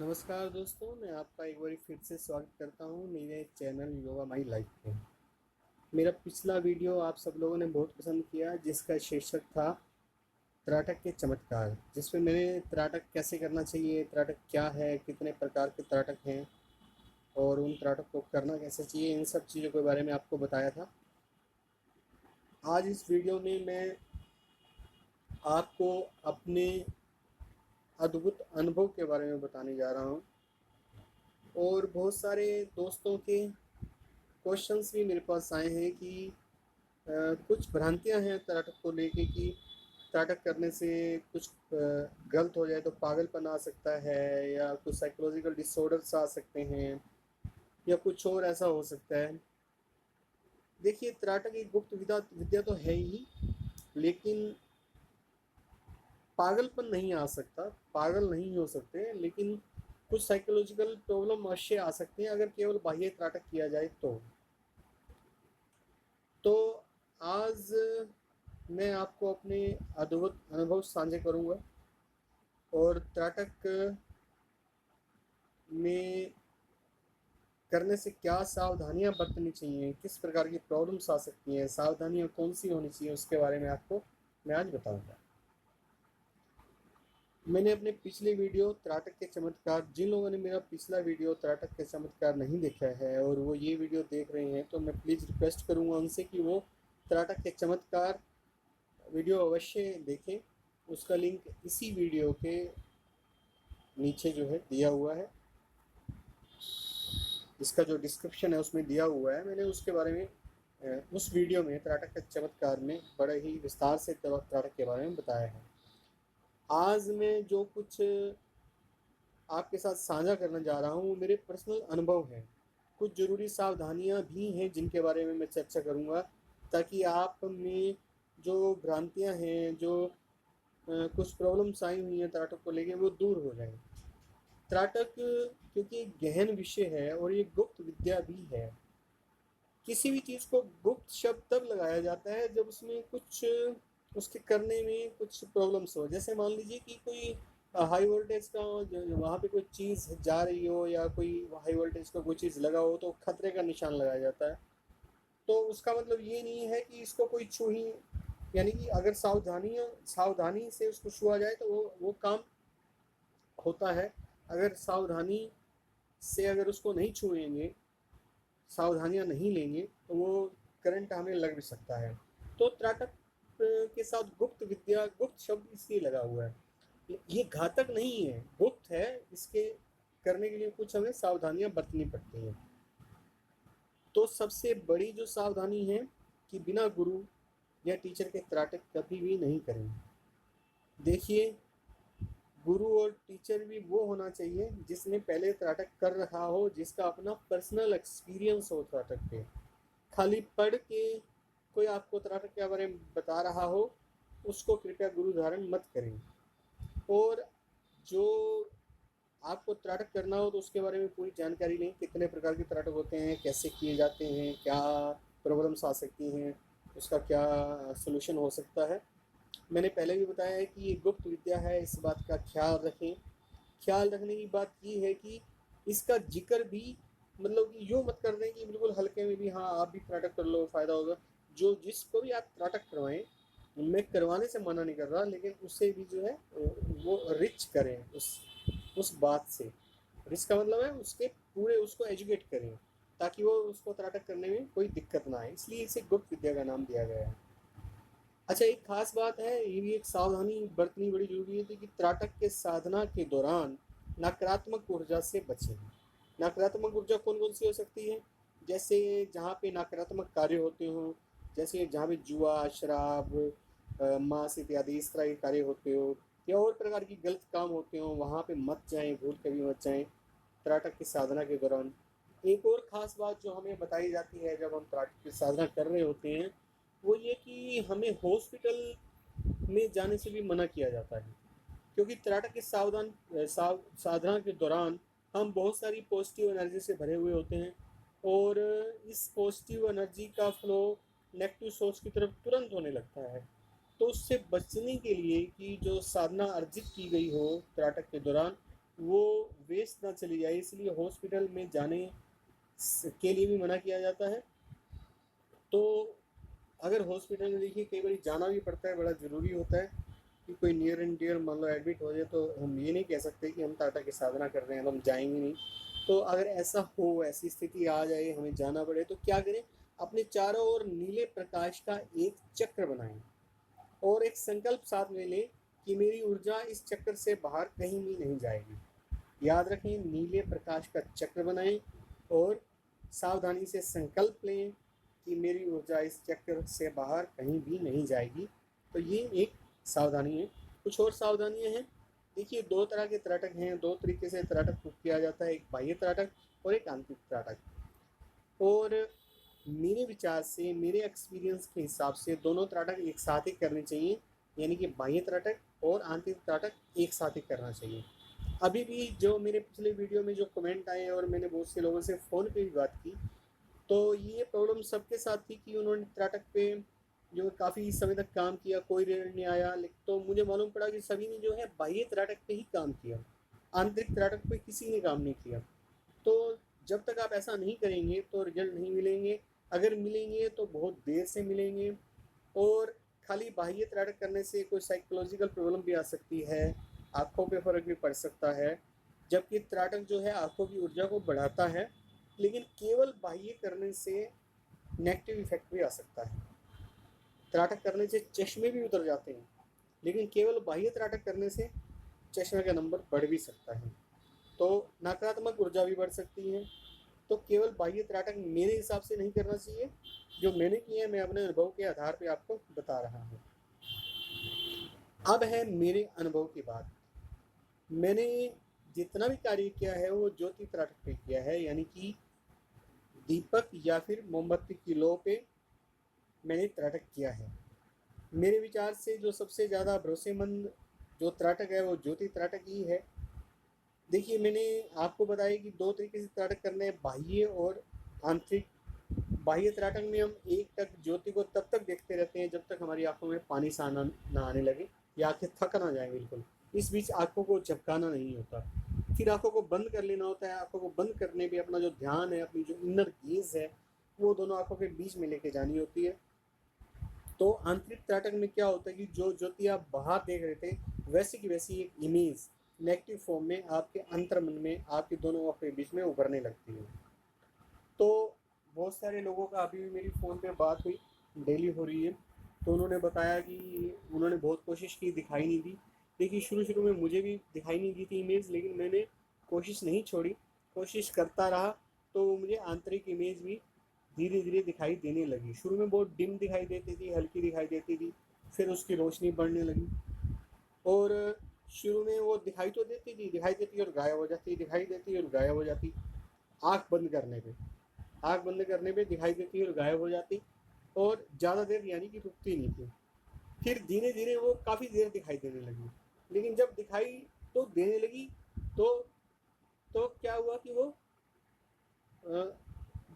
नमस्कार दोस्तों, मैं आपका एक बार फिर से स्वागत करता हूँ मेरे चैनल योगा माई लाइफ में। मेरा पिछला वीडियो आप सब लोगों ने बहुत पसंद किया, जिसका शीर्षक था त्राटक के चमत्कार, जिसमें मैंने त्राटक कैसे करना चाहिए, त्राटक क्या है, कितने प्रकार के त्राटक हैं और उन त्राटक को करना कैसे चाहिए, इन सब चीज़ों के बारे में आपको बताया था। आज इस वीडियो में मैं आपको अपने अद्भुत अनुभव के बारे में बताने जा रहा हूँ और बहुत सारे दोस्तों के क्वेश्चंस भी मेरे पास आए हैं कि कुछ भ्रांतियां हैं त्राटक को लेके कि त्राटक करने से कुछ गलत हो जाए तो पागलपन आ सकता है या कुछ साइकोलॉजिकल डिसऑर्डर्स आ सकते हैं या कुछ और ऐसा हो सकता है। देखिए, त्राटक एक गुप्त विद्या विद्या तो है ही, लेकिन पागलपन नहीं आ सकता, पागल नहीं हो सकते, लेकिन कुछ साइकोलॉजिकल प्रॉब्लम अवश्य आ सकते हैं अगर केवल बाह्य त्राटक किया जाए तो आज मैं आपको अपने अद्भुत अनुभव साझा करूंगा और त्राटक में करने से क्या सावधानियां बरतनी चाहिए, किस प्रकार की प्रॉब्लम्स आ सकती हैं, सावधानियां कौन सी होनी चाहिए, उसके बारे में आपको मैं आज बताऊंगा। मैंने अपने पिछले वीडियो त्राटक के चमत्कार, जिन लोगों ने मेरा पिछला वीडियो त्राटक के चमत्कार नहीं देखा है और वो ये वीडियो देख रहे हैं, तो मैं प्लीज़ रिक्वेस्ट करूंगा उनसे कि वो त्राटक के चमत्कार वीडियो अवश्य देखें। उसका लिंक इसी वीडियो के नीचे जो है दिया हुआ है, इसका जो डिस्क्रिप्शन है उसमें दिया हुआ है। मैंने उसके बारे में उस वीडियो में त्राटक के चमत्कार में बड़े ही विस्तार से त्राटक के बारे में बताया है। आज मैं जो कुछ आपके साथ साझा करने जा रहा हूँ वो मेरे पर्सनल अनुभव हैं। कुछ ज़रूरी सावधानियाँ भी हैं जिनके बारे में मैं चर्चा करूँगा, ताकि आप में जो भ्रांतियाँ हैं, जो कुछ प्रॉब्लम्स आई हुई हैं त्राटक को लेके, वो दूर हो जाएं। त्राटक क्योंकि एक गहन विषय है और ये गुप्त विद्या भी है। किसी भी चीज़ को गुप्त शब्द तब लगाया जाता है जब उसमें कुछ उसके करने में कुछ प्रॉब्लम्स हो। जैसे मान लीजिए कि कोई हाई वोल्टेज का वहाँ पे कोई चीज़ जा रही हो या कोई हाई वोल्टेज का कोई चीज़ लगा हो तो खतरे का निशान लगाया जाता है। तो उसका मतलब ये नहीं है कि इसको कोई छू ही, यानी कि अगर सावधानी से उसको छुआ जाए तो वो काम होता है। अगर सावधानी से अगर उसको नहीं छुएंगे, सावधानियां नहीं लेंगे, तो वो करंट हमें लग भी सकता है। तो त्राटक के साथ गुप्त विद्या, गुप्त शब्द इसलिए लगा हुआ है, ये घातक नहीं है, गुप्त है। इसके करने के लिए कुछ हमें सावधानियां बरतनी पड़ती हैं। तो सबसे बड़ी जो सावधानी है कि बिना गुरु या टीचर के त्राटक कभी भी नहीं करें। देखिए, गुरु और टीचर भी वो होना चाहिए जिसने पहले त्राटक कर रखा हो, जिसका अपना पर्सनल एक्सपीरियंस हो त्राटक पे। खाली पढ़ के कोई आपको त्राटक के बारे में बता रहा हो, उसको कृपया गुरु धारण मत करें। और जो आपको त्राटक करना हो तो उसके बारे में पूरी जानकारी लें, कितने प्रकार के त्राटक होते हैं, कैसे किए जाते हैं, क्या प्रॉब्लम्स आ सकती हैं, उसका क्या सोल्यूशन हो सकता है। मैंने पहले भी बताया है कि ये गुप्त विद्या है, इस बात का ख्याल रखें। ख्याल रखने की बात ये है कि इसका जिक्र भी, मतलब कि यूँ मत कर दें कि बिल्कुल हल्के में भी हाँ आप भी त्राटक कर लो, फ़ायदा होगा। जो जिसको भी आप त्राटक करवाएं, मैं करवाने से मना नहीं कर रहा, लेकिन उससे भी जो है वो रिच करें उस बात से। रिच का मतलब है उसके पूरे उसको एजुकेट करें, ताकि वो उसको त्राटक करने में कोई दिक्कत ना आए, इसलिए इसे गुप्त विद्या का नाम दिया गया है। अच्छा, एक खास बात है, ये भी एक सावधानी बरतनी बड़ी जरूरी है कि त्राटक के साधना के दौरान नकारात्मक ऊर्जा से बचें। नकारात्मक ऊर्जा कौन कौन सी हो सकती है? जैसे जहाँ पे नकारात्मक कार्य होते हों, जैसे जहाँ पे जुआ, शराब, मांस इत्यादि इस तरह के कार्य होते हो या और प्रकार की गलत काम होते हो, वहाँ पे मत जाएं, भूल कभी मत जाएं त्राटक की साधना के दौरान। एक और ख़ास बात जो हमें बताई जाती है जब हम त्राटक की साधना कर रहे होते हैं, वो ये कि हमें हॉस्पिटल में जाने से भी मना किया जाता है, क्योंकि त्राटक के साधना के दौरान हम बहुत सारी पॉजिटिव एनर्जी से भरे हुए होते हैं और इस पॉजिटिव एनर्जी का फ्लो नेगेटिव सोच की तरफ तुरंत होने लगता है। तो उससे बचने के लिए कि जो साधना अर्जित की गई हो त्राटक के दौरान, वो वेस्ट ना चली जाए, इसलिए हॉस्पिटल में जाने के लिए भी मना किया जाता है। तो अगर हॉस्पिटल में देखिए कई बार जाना भी पड़ता है, बड़ा ज़रूरी होता है कि कोई नियर एंड डियर मान लो एडमिट हो जाए, तो हम ये नहीं कह सकते कि हम टाटा की साधना कर रहे हैं तो हम जाएंगे नहीं। तो अगर ऐसा हो, ऐसी स्थिति आ जाए, हमें जाना पड़े, तो क्या करें, अपने चारों ओर नीले प्रकाश का एक चक्र बनाएं और एक संकल्प साथ में लें कि मेरी ऊर्जा इस चक्र से बाहर कहीं भी नहीं जाएगी। याद रखें, नीले प्रकाश का चक्र बनाएं और सावधानी से संकल्प लें कि मेरी ऊर्जा इस चक्र से बाहर कहीं भी नहीं जाएगी। तो ये एक सावधानी है। कुछ और सावधानियां हैं। देखिए, दो तरह के त्राटक हैं, दो तरीके से त्राटक को किया जाता है, एक बाह्य त्राटक और एक आंतरिक त्राटक। और मेरे विचार से, मेरे एक्सपीरियंस के हिसाब से दोनों त्राटक एक साथ ही करने चाहिए, यानी कि बाह्य त्राटक और आंतरिक त्राटक एक साथ ही करना चाहिए। अभी भी जो मेरे पिछले वीडियो में जो कमेंट आए और मैंने बहुत से लोगों से फ़ोन पे भी बात की, तो ये प्रॉब्लम सबके साथ थी कि उन्होंने त्राटक पे जो काफ़ी समय तक काम किया, कोई रिजल्ट नहीं आया। तो मुझे मालूम पड़ा कि सभी ने जो है बाह्य त्राटक पे ही काम किया, आंतरिक त्राटक पे किसी ने काम नहीं किया। तो जब तक आप ऐसा नहीं करेंगे तो रिजल्ट नहीं मिलेंगे, अगर मिलेंगे तो बहुत देर से मिलेंगे। और खाली बाह्य त्राटक करने से कोई साइकोलॉजिकल प्रॉब्लम भी आ सकती है, आँखों पे फ़र्क भी पड़ सकता है। जबकि त्राटक जो है आँखों की ऊर्जा को बढ़ाता है, लेकिन केवल बाह्य करने से नेगेटिव इफेक्ट भी आ सकता है। त्राटक करने से चश्मे भी उतर जाते हैं, लेकिन केवल बाह्य त्राटक करने से चश्मे का नंबर बढ़ भी सकता है। तो नकारात्मक ऊर्जा भी बढ़ सकती है। तो केवल बाह्य त्राटक मेरे हिसाब से नहीं करना चाहिए। जो मैंने किया है मैं अपने अनुभव के आधार पे आपको बता रहा हूँ। अब है मेरे अनुभव की बात। मैंने जितना भी कार्य किया है वो ज्योति त्राटक पे किया है, यानी कि दीपक या फिर मोमबत्ती की लौ पे मैंने त्राटक किया है। मेरे विचार से जो सबसे ज़्यादा भरोसेमंद जो त्राटक है वो ज्योति त्राटक ही है। देखिए, मैंने आपको बताया कि दो तरीके से त्राटक करने हैं, बाह्य और आंतरिक। बाह्य त्राटक में हम एक टक ज्योति को तब तक देखते रहते हैं जब तक हमारी आंखों में पानी सा ना आने लगे या आंखें थक ना जाए बिल्कुल। इस बीच आंखों को झपकाना नहीं होता, फिर आंखों को बंद कर लेना होता है। आंखों को बंद करने पे अपना जो ध्यान है, अपनी जो इनर गेज है, वो दोनों आंखों के बीच में लेके जानी होती है। तो आंतरिक त्राटक में क्या होता है कि जो ज्योति आप बाहर देख रहे थे, वैसी की वैसी एक इमेज नेगेटिव फॉर्म में आपके अंतर्मन में, आपकी दोनों आंखों के बीच में उभरने लगती है। तो बहुत सारे लोगों का अभी भी मेरी फ़ोन पे बात हुई, डेली हो रही है। तो उन्होंने बताया कि उन्होंने बहुत कोशिश की, दिखाई नहीं दी। देखिए, शुरू-शुरू में मुझे भी दिखाई नहीं दी थी इमेज, लेकिन मैंने कोशिश नहीं छोड़ी, कोशिश करता रहा। तो मुझे आंतरिक इमेज भी धीरे-धीरे दिखाई देने लगी। शुरू में बहुत डिम दिखाई देती थी, हल्की दिखाई देती थी, फिर उसकी रोशनी बढ़ने लगी। और शुरू में वो दिखाई देती और गायब हो जाती, दिखाई देती और गायब हो जाती। आँख बंद करने पे आँख बंद करने पे दिखाई देती और गायब हो जाती, और ज़्यादा देर यानी कि रुकती नहीं थी। फिर धीरे धीरे वो काफ़ी देर दिखाई देने लगी, लेकिन जब दिखाई तो देने लगी, तो क्या हुआ कि वो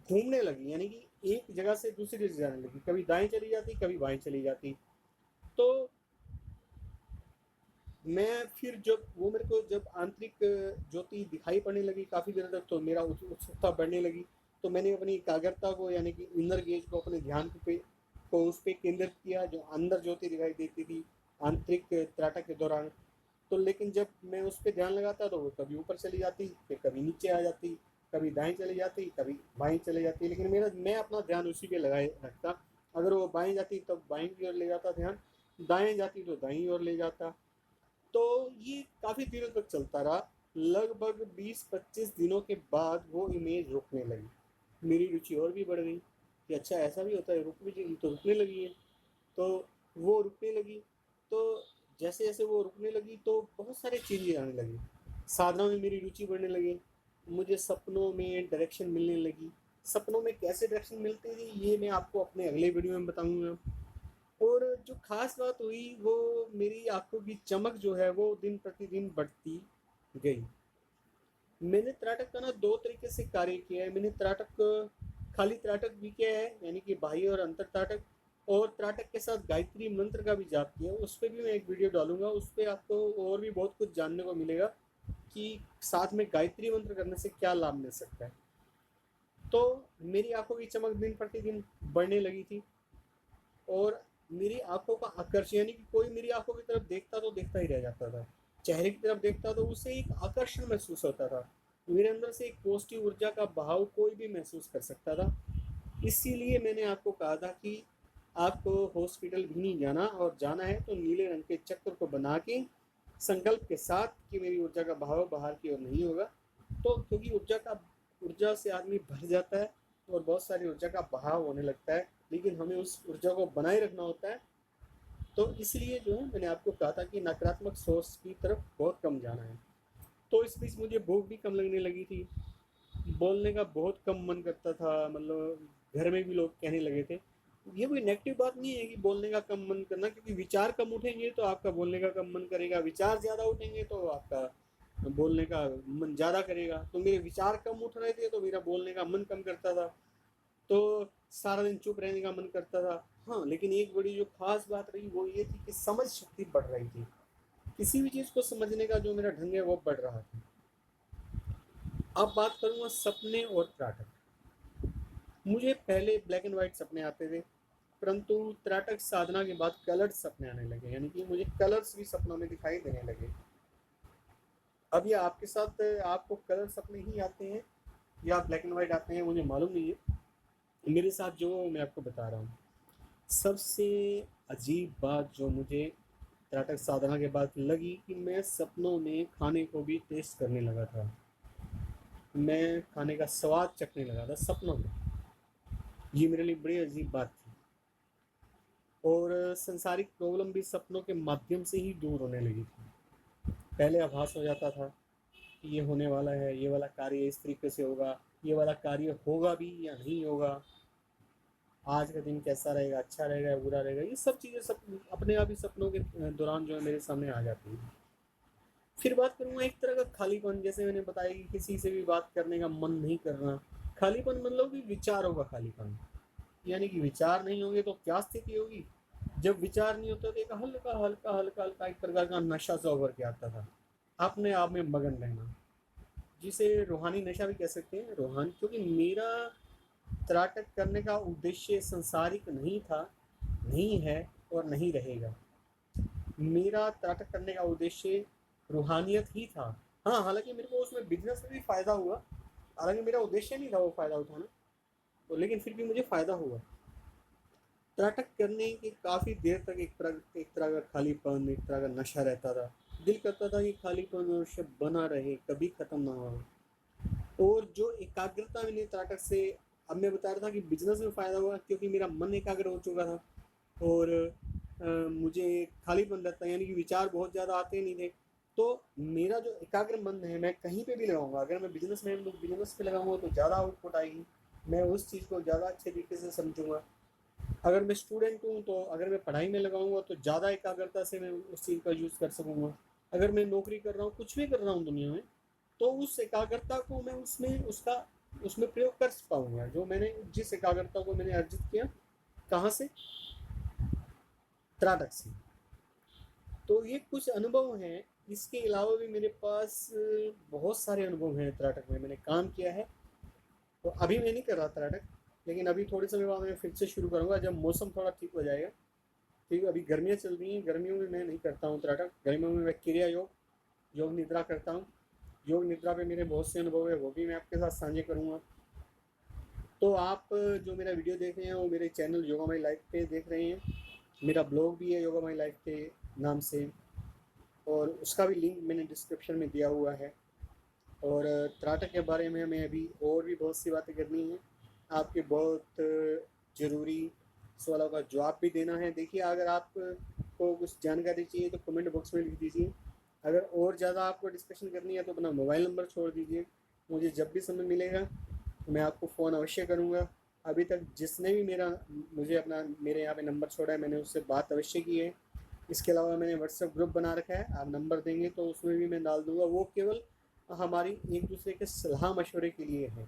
घूमने लगी, यानी कि एक जगह से दूसरी जगह जाने लगी, कभी दाएं चली जाती, कभी बाएं चली जाती। तो मैं फिर जब वो मेरे को जब आंतरिक ज्योति दिखाई पड़ने लगी काफ़ी देर तक, तो मेरा उत्सुकता बढ़ने लगी। तो मैंने अपनी एकाग्रता को, यानी कि इनर गेज को, अपने ध्यान को उस पर केंद्रित किया जो अंदर ज्योति दिखाई देती थी आंतरिक त्राटक के दौरान। तो लेकिन जब मैं उस पर ध्यान लगाता तो वो कभी ऊपर चली जाती, फिर कभी नीचे आ जाती, कभी दाएं चली जाती, कभी बाएं चली जाती, लेकिन मैं अपना ध्यान उसी पे लगाए रखता। अगर वो बाएं जाती तब बाएं की ओर ले जाता ध्यान, दाएं जाती तो दाईं ओर ले जाता। तो ये काफ़ी दिनों तक चलता रहा। लगभग 20-25 दिनों के बाद वो इमेज रुकने लगी। मेरी रुचि और भी बढ़ गई कि अच्छा ऐसा भी होता है, रुक भी गई तो रुकने लगी है। तो वो रुकने लगी। तो जैसे जैसे वो रुकने लगी तो बहुत सारे चेंजेस आने लगे, साधना में मेरी रुचि बढ़ने लगी, मुझे सपनों में डायरेक्शन मिलने लगी। सपनों में कैसे डायरेक्शन मिलती थी ये मैं आपको अपने अगले वीडियो में बताऊंगा। और जो खास बात हुई वो मेरी आंखों की चमक जो है वो दिन प्रतिदिन बढ़ती गई। मैंने त्राटक का ना दो तरीके से कार्य किया है। मैंने खाली त्राटक भी किया है, यानी कि बाह्य और अंतर त्राटक, और त्राटक के साथ गायत्री मंत्र का भी जाप किया। उस पर भी मैं एक वीडियो डालूंगा, उस पर आपको और भी बहुत कुछ जानने को मिलेगा कि साथ में गायत्री मंत्र करने से क्या लाभ मिल सकता है। तो मेरी आंखों की चमक दिन प्रतिदिन बढ़ने लगी थी और मेरी आंखों का आकर्षण, यानी कि कोई मेरी आंखों की तरफ देखता तो देखता ही रह जाता था, चेहरे की तरफ देखता तो उसे एक आकर्षण महसूस होता था, मेरे अंदर से एक पॉजिटिव ऊर्जा का बहाव कोई भी महसूस कर सकता था। इसीलिए मैंने आपको कहा था कि आपको हॉस्पिटल भी नहीं जाना, और जाना है तो नीले रंग के चक्र को बना के संकल्प के साथ कि मेरी ऊर्जा का बहाव बाहर की ओर नहीं होगा। तो क्योंकि ऊर्जा से आदमी भर जाता है और बहुत सारी ऊर्जा का बहाव होने लगता है, लेकिन हमें उस ऊर्जा को बनाए रखना होता है। तो इसलिए जो है मैंने आपको कहा था कि नकारात्मक सोच की तरफ बहुत कम जाना है। तो इस बीच मुझे भूख भी कम लगने लगी थी, बोलने का बहुत कम मन करता था, मतलब घर में भी लोग कहने लगे थे। ये कोई नेगेटिव बात नहीं है कि बोलने का कम मन करना, क्योंकि विचार कम उठेंगे तो आपका बोलने का कम मन करेगा, विचार ज़्यादा उठेंगे तो आपका बोलने का मन ज़्यादा करेगा। तो मेरे विचार कम उठ रहे थे तो मेरा बोलने का मन कम करता था, तो सारा दिन चुप रहने का मन करता था। हाँ, लेकिन एक बड़ी जो खास बात रही वो ये थी कि समझ शक्ति बढ़ रही थी, किसी भी चीज़ को समझने का जो मेरा ढंग है वो बढ़ रहा था। अब बात करूँगा सपने और त्राटक। मुझे पहले ब्लैक एंड वाइट सपने आते थे, परंतु त्राटक साधना के बाद कलर्ड सपने आने लगे, यानी कि मुझे कलर्स भी सपनों में दिखाई देने लगे। अब ये आपके साथ आपको कलर सपने ही आते हैं या ब्लैक एंड वाइट आते हैं मुझे मालूम नहीं है। मेरे साथ जो मैं आपको बता रहा हूँ, सबसे अजीब बात जो मुझे त्राटक साधना के बाद लगी कि मैं सपनों में खाने को भी टेस्ट करने लगा था, मैं खाने का स्वाद चखने लगा था सपनों में। ये मेरे लिए बड़ी अजीब बात थी। और संसारिक प्रॉब्लम भी सपनों के माध्यम से ही दूर होने लगी थी। पहले आभास हो जाता था कि ये होने वाला है, ये वाला कार्य इस तरीके से होगा, ये वाला कार्य होगा भी या नहीं होगा, आज का दिन कैसा रहेगा, अच्छा रहेगा या बुरा रहेगा, ये सब चीज़ें सब अपने आप ही सपनों के दौरान जो है मेरे सामने आ जाती है। फिर बात करूँगा एक तरह का खालीपन, जैसे मैंने बताया कि किसी से भी बात करने का मन नहीं करना। खालीपन मतलब कि विचारों का खालीपन, यानी कि विचार नहीं होंगे तो क्या स्थिति होगी। जब विचार नहीं होता तो एक हल्का हल्का हल्का हल्का एक प्रकार का नशा सा उभर के आता था, अपने आप में मगन रहना, जिसे रूहानी नशा भी कह सकते हैं। रूहानी, क्योंकि मेरा त्राटक करने का उद्देश्य संसारिक नहीं था, नहीं है और नहीं रहेगा। मेरा त्राटक करने का उद्देश्य रूहानियत ही था। हाँ, हालांकि मेरे को उसमें बिजनेस में भी फ़ायदा हुआ, हालांकि मेरा उद्देश्य नहीं था वो फ़ायदा उठाना, तो लेकिन फिर भी मुझे फ़ायदा हुआ। त्राटक करने के काफ़ी देर तक एक तरह का खालीपन, एक तरह का नशा रहता था। दिल करता था कि खालीपन और शब बना रहे, कभी ख़त्म ना हो। और जो एकाग्रता मैंने त्राटक से, अब मैं बता रहा था कि बिजनेस में फ़ायदा हुआ क्योंकि मेरा मन एकाग्र हो चुका था और मुझे खालीपन रहता, यानी कि विचार बहुत ज़्यादा आते नहीं थे। तो मेरा जो एकाग्र मन है मैं कहीं पे भी लगाऊंगा, अगर मैं बिजनेस में बिजनेस पे लगाऊंगा तो ज़्यादा आउटपुट आएगी, मैं उस चीज़ को ज़्यादा अच्छे तरीके से समझूंगा। अगर मैं स्टूडेंट हूँ तो अगर मैं पढ़ाई में लगाऊंगा तो ज़्यादा एकाग्रता से मैं उस चीज़ का यूज़ कर सकूँगा। अगर मैं नौकरी कर रहा हूँ, कुछ भी कर रहा हूँ दुनिया में, तो उस एकाग्रता को मैं उसमें प्रयोग कर पाऊँगा, जो मैंने जिस एकाग्रता को मैंने अर्जित किया। कहाँ से? त्राटक से। तो ये कुछ अनुभव हैं। इसके अलावा भी मेरे पास बहुत सारे अनुभव हैं त्राटक में, मैंने काम किया है। तो अभी मैं नहीं कर रहा त्राटक, लेकिन अभी थोड़े समय बाद मैं फिर से शुरू करूँगा जब मौसम थोड़ा ठीक हो जाएगा। ठीक है, अभी गर्मियाँ चल रही हैं, गर्मियों में मैं नहीं करता हूँ त्राटक, गर्मियों में मैं क्रिया योग, योग निद्रा करता हूँ। योग निद्रा पे मेरे बहुत से अनुभव है, वो भी मैं आपके साथ साझे करूँगा। तो आप जो मेरा वीडियो देख रहे हैं वो मेरे चैनल योगा माई लाइफ पे देख रहे हैं। मेरा ब्लॉग भी है योगा माई लाइफ के नाम से, और उसका भी लिंक मैंने डिस्क्रिप्शन में दिया हुआ है। और त्राटक के बारे में हमें अभी और भी बहुत सी बातें करनी हैं, आपके बहुत ज़रूरी सवालों का जवाब भी देना है। देखिए, अगर आपको कुछ जानकारी चाहिए तो कमेंट बॉक्स में लिख दीजिए। अगर और ज़्यादा आपको डिस्कशन करनी है तो अपना मोबाइल नंबर छोड़ दीजिए, मुझे जब भी समय मिलेगा मैं आपको फ़ोन अवश्य करूँगा। अभी तक जिसने भी मेरे यहाँ पे नंबर छोड़ा है मैंने उससे बात अवश्य की है। इसके अलावा मैंने व्हाट्सएप ग्रुप बना रखा है, आप नंबर देंगे तो उसमें भी मैं डाल दूँगा। वो केवल हमारी एक दूसरे के सलाह मशवरे के लिए है,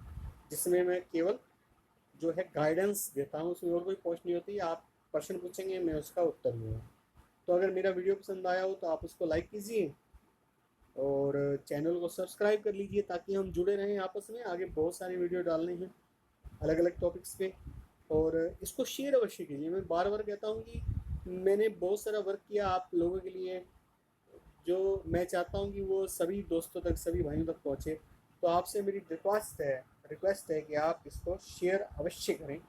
जिसमें मैं केवल जो है गाइडेंस देता हूँ, उसमें और कोई पोस्ट नहीं होती। आप प्रश्न पूछेंगे, मैं उसका उत्तर दूँगा। तो अगर मेरा वीडियो पसंद आया हो तो आप उसको लाइक कीजिए और चैनल को सब्सक्राइब कर लीजिए ताकि हम जुड़े रहें आपस में। आगे बहुत सारी वीडियो डालने हैं अलग अलग टॉपिक्स पे, और इसको शेयर अवश्य कीजिए। मैं बार बार कहता हूँ कि मैंने बहुत सारा वर्क किया आप लोगों के लिए, जो मैं चाहता हूँ कि वो सभी दोस्तों तक, सभी भाइयों तक पहुँचे। तो आपसे मेरी रिक्वेस्ट है कि आप इसको शेयर अवश्य करें।